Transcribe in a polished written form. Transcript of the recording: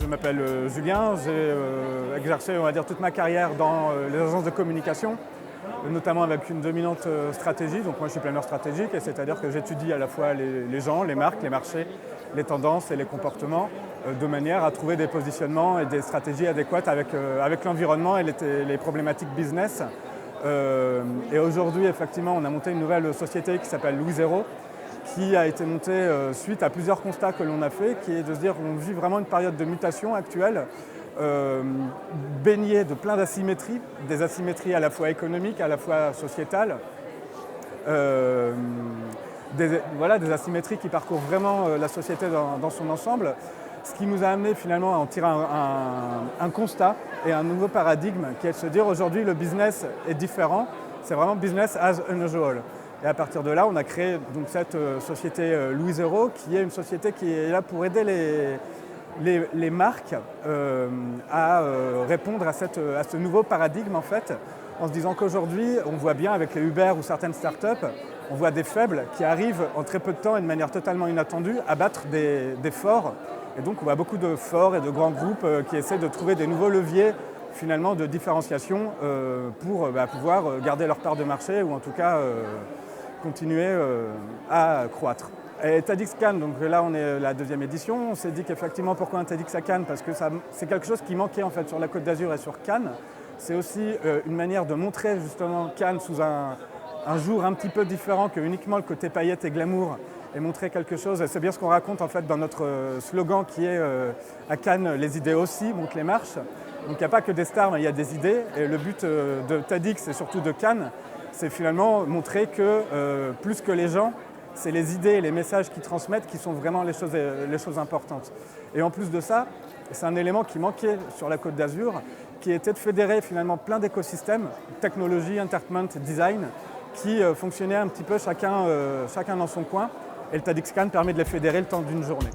Je m'appelle Julien, j'ai exercé on va dire, toute ma carrière dans les agences de communication, notamment avec une dominante stratégie. Donc moi je suis planeur stratégique, et c'est-à-dire que j'étudie à la fois les gens, les marques, les marchés, les tendances et les comportements, de manière à trouver des positionnements et des stratégies adéquates avec l'environnement et les problématiques business. Et aujourd'hui, effectivement, on a monté une nouvelle société qui s'appelle Louis Zéro, qui a été montée suite à plusieurs constats que l'on a fait, qui est de se dire qu'on vit vraiment une période de mutation actuelle, baignée de plein d'asymétries, des asymétries à la fois économiques, à la fois sociétales, des asymétries qui parcourent vraiment la société dans son ensemble, ce qui nous a amené finalement à en tirer un constat et un nouveau paradigme, qui est de se dire aujourd'hui le business est différent, c'est vraiment business as unusual. Et à partir de là, on a créé donc cette société Louis Zéro, qui est une société qui est là pour aider les marques à répondre à ce nouveau paradigme en fait, en se disant qu'aujourd'hui, on voit bien avec les Uber ou certaines startups, on voit des faibles qui arrivent en très peu de temps et de manière totalement inattendue à battre des forts. Et donc on voit beaucoup de forts et de grands groupes qui essaient de trouver des nouveaux leviers finalement de différenciation pour pouvoir garder leur part de marché ou en tout cas continuer à croître. Et TEDx Cannes, donc là on est la deuxième édition, on s'est dit qu'effectivement pourquoi un TEDx à Cannes, parce que c'est quelque chose qui manquait en fait sur la Côte d'Azur et sur Cannes. C'est aussi une manière de montrer justement Cannes sous un jour un petit peu différent que uniquement le côté paillettes et glamour, et montrer quelque chose. Et c'est bien ce qu'on raconte en fait dans notre slogan qui est à Cannes, les idées aussi montent les marches. Donc il n'y a pas que des stars, mais il y a des idées. Et le but de TEDx et surtout de Cannes, c'est finalement montrer que plus que les gens, c'est les idées et les messages qu'ils transmettent qui sont vraiment les choses importantes. Et en plus de ça, c'est un élément qui manquait sur la Côte d'Azur, qui était de fédérer finalement plein d'écosystèmes, technologie, entertainment, design, qui fonctionnaient un petit peu chacun dans son coin. Et le TEDx Cannes permet de les fédérer le temps d'une journée.